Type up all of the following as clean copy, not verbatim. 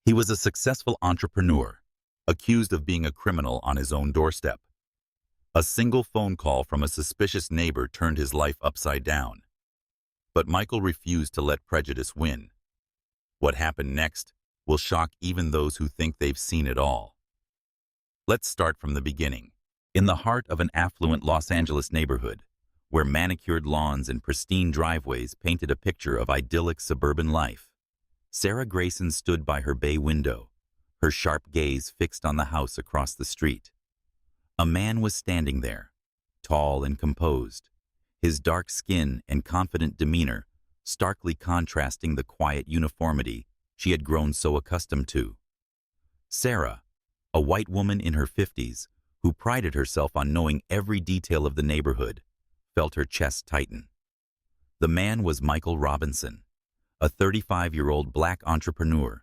He was a successful entrepreneur, accused of being a criminal on his own doorstep. A single phone call from a suspicious neighbor turned his life upside down. But Michael refused to let prejudice win. What happened next will shock even those who think they've seen it all. Let's start from the beginning. In the heart of an affluent Los Angeles neighborhood, where manicured lawns and pristine driveways painted a picture of idyllic suburban life, Sarah Grayson stood by her bay window, her sharp gaze fixed on the house across the street. A man was standing there, tall and composed, his dark skin and confident demeanor starkly contrasting the quiet uniformity she had grown so accustomed to. Sarah, a white woman in her 50s, who prided herself on knowing every detail of the neighborhood, felt her chest tighten. The man was Michael Robinson, a 35-year-old black entrepreneur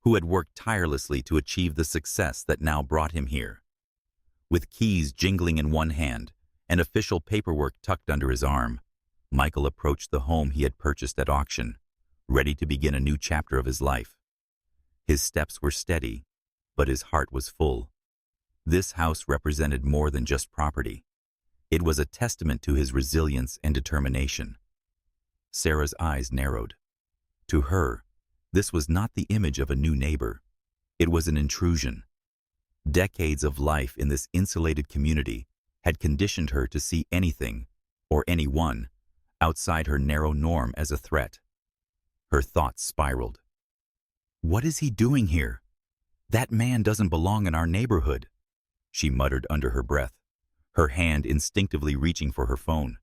who had worked tirelessly to achieve the success that now brought him here. With keys jingling in one hand and official paperwork tucked under his arm, Michael approached the home he had purchased at auction, ready to begin a new chapter of his life. His steps were steady, but his heart was full. This house represented more than just property. It was a testament to his resilience and determination. Sarah's eyes narrowed. To her, this was not the image of a new neighbor. It was an intrusion. Decades of life in this insulated community had conditioned her to see anything, or anyone, outside her narrow norm as a threat. Her thoughts spiraled. "What is he doing here? That man doesn't belong in our neighborhood," she muttered under her breath, her hand instinctively reaching for her phone.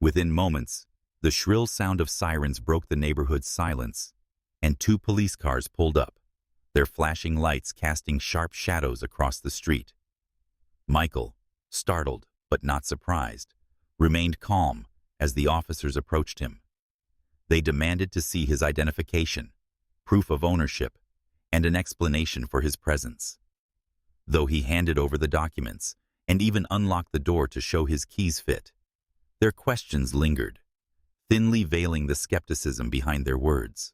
Within moments, the shrill sound of sirens broke the neighborhood's silence, and 2 police cars pulled up, their flashing lights casting sharp shadows across the street. Michael, startled but not surprised, remained calm as the officers approached him. They demanded to see his identification, proof of ownership, and an explanation for his presence. Though he handed over the documents and even unlocked the door to show his keys fit, their questions lingered, thinly veiling the skepticism behind their words.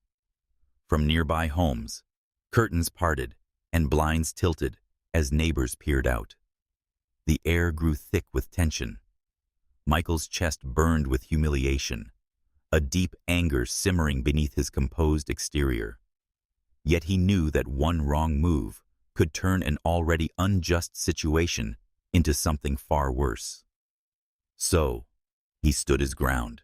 From nearby homes, curtains parted and blinds tilted as neighbors peered out. The air grew thick with tension. Michael's chest burned with humiliation, a deep anger simmering beneath his composed exterior. Yet he knew that one wrong move could turn an already unjust situation into something far worse. So, he stood his ground,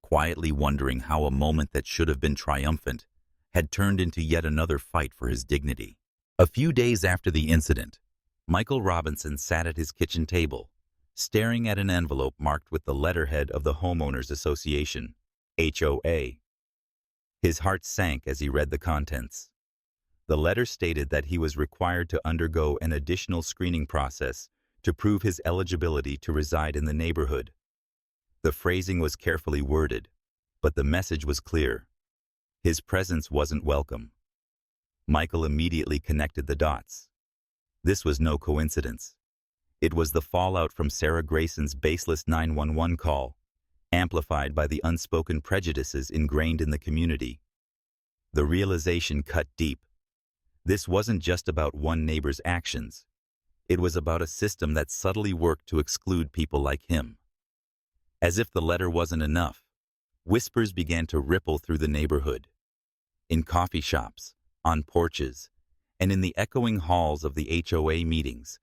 quietly wondering how a moment that should have been triumphant had turned into yet another fight for his dignity. A few days after the incident, Michael Robinson sat at his kitchen table, staring at an envelope marked with the letterhead of the Homeowners Association, HOA. His heart sank as he read the contents. The letter stated that he was required to undergo an additional screening process to prove his eligibility to reside in the neighborhood. The phrasing was carefully worded, but the message was clear. His presence wasn't welcome. Michael immediately connected the dots. This was no coincidence. It was the fallout from Sarah Grayson's baseless 911 call, amplified by the unspoken prejudices ingrained in the community. The realization cut deep. This wasn't just about one neighbor's actions. It was about a system that subtly worked to exclude people like him. As if the letter wasn't enough, whispers began to ripple through the neighborhood. In coffee shops, on porches, and in the echoing halls of the HOA meetings,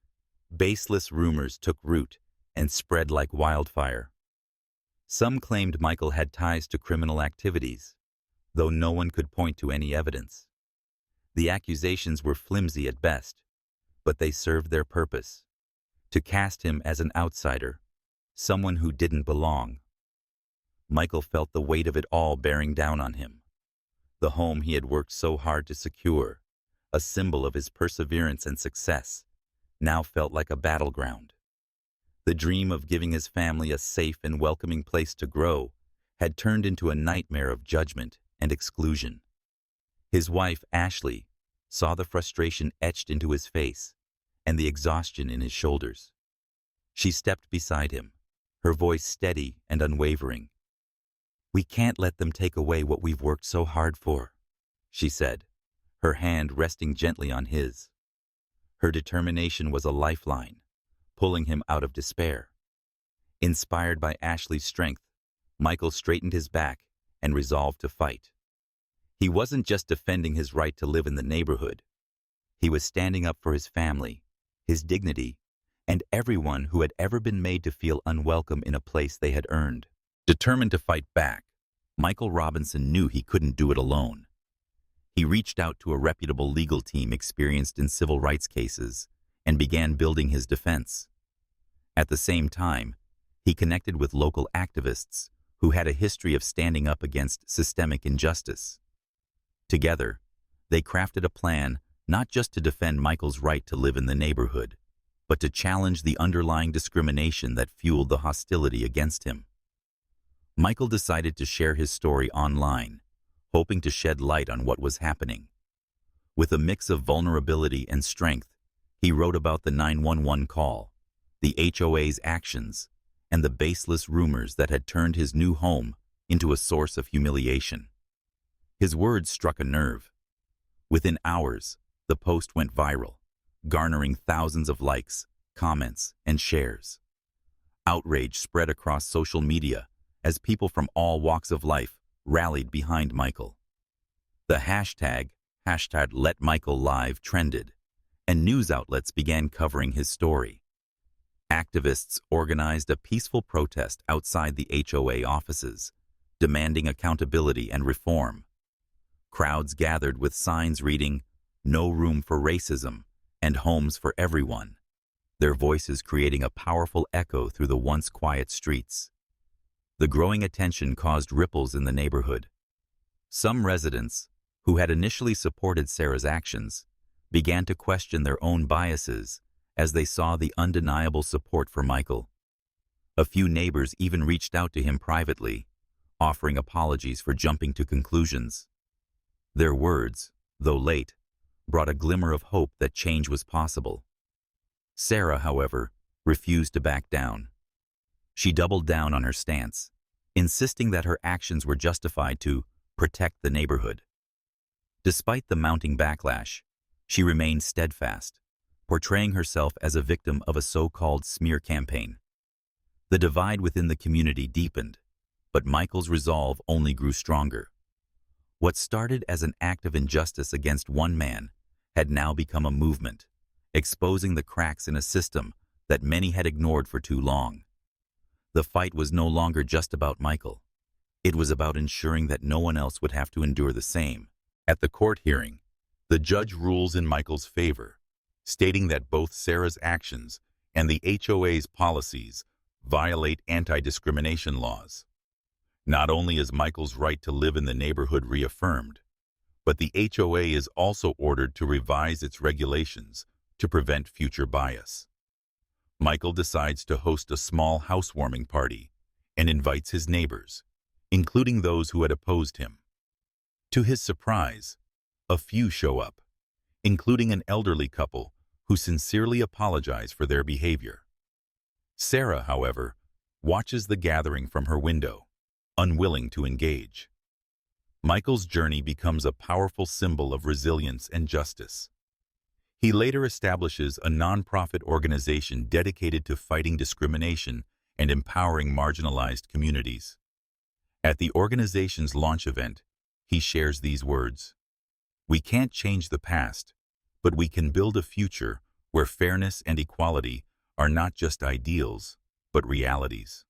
baseless rumors took root and spread like wildfire. Some claimed Michael had ties to criminal activities, though no one could point to any evidence. The accusations were flimsy at best, but they served their purpose: to cast him as an outsider, someone who didn't belong. Michael felt the weight of it all bearing down on him. The home he had worked so hard to secure, a symbol of his perseverance and success, now felt like a battleground. The dream of giving his family a safe and welcoming place to grow had turned into a nightmare of judgment and exclusion. His wife, Ashley, saw the frustration etched into his face and the exhaustion in his shoulders. She stepped beside him, her voice steady and unwavering. "We can't let them take away what we've worked so hard for," she said, her hand resting gently on his. Her determination was a lifeline, pulling him out of despair. Inspired by Ashley's strength, Michael straightened his back and resolved to fight. He wasn't just defending his right to live in the neighborhood. He was standing up for his family, his dignity, and everyone who had ever been made to feel unwelcome in a place they had earned. Determined to fight back, Michael Robinson knew he couldn't do it alone. He reached out to a reputable legal team experienced in civil rights cases and began building his defense. At the same time, he connected with local activists who had a history of standing up against systemic injustice. Together, they crafted a plan not just to defend Michael's right to live in the neighborhood, but to challenge the underlying discrimination that fueled the hostility against him. Michael decided to share his story online, hoping to shed light on what was happening. With a mix of vulnerability and strength, he wrote about the 911 call, the HOA's actions, and the baseless rumors that had turned his new home into a source of humiliation. His words struck a nerve. Within hours, the post went viral, garnering thousands of likes, comments, and shares. Outrage spread across social media as people from all walks of life rallied behind Michael. The hashtag #LetMichaelLive trended, and news outlets began covering his story. Activists organized a peaceful protest outside the HOA offices, demanding accountability and reform. Crowds gathered with signs reading, "No room for racism," and "Homes for everyone," their voices creating a powerful echo through the once quiet streets. The growing attention caused ripples in the neighborhood. Some residents, who had initially supported Sarah's actions, began to question their own biases as they saw the undeniable support for Michael. A few neighbors even reached out to him privately, offering apologies for jumping to conclusions. Their words, though late, brought a glimmer of hope that change was possible. Sarah, however, refused to back down. She doubled down on her stance, insisting that her actions were justified to protect the neighborhood. Despite the mounting backlash, she remained steadfast, portraying herself as a victim of a so-called smear campaign. The divide within the community deepened, but Michael's resolve only grew stronger. What started as an act of injustice against one man had now become a movement, exposing the cracks in a system that many had ignored for too long. The fight was no longer just about Michael. It was about ensuring that no one else would have to endure the same. At the court hearing, the judge rules in Michael's favor, stating that both Sarah's actions and the HOA's policies violate anti-discrimination laws. Not only is Michael's right to live in the neighborhood reaffirmed, but the HOA is also ordered to revise its regulations to prevent future bias. Michael decides to host a small housewarming party and invites his neighbors, including those who had opposed him. To his surprise, a few show up, including an elderly couple who sincerely apologize for their behavior. Sarah, however, watches the gathering from her window, unwilling to engage. Michael's journey becomes a powerful symbol of resilience and justice. He later establishes a nonprofit organization dedicated to fighting discrimination and empowering marginalized communities. At the organization's launch event, he shares these words: "We can't change the past, but we can build a future where fairness and equality are not just ideals, but realities."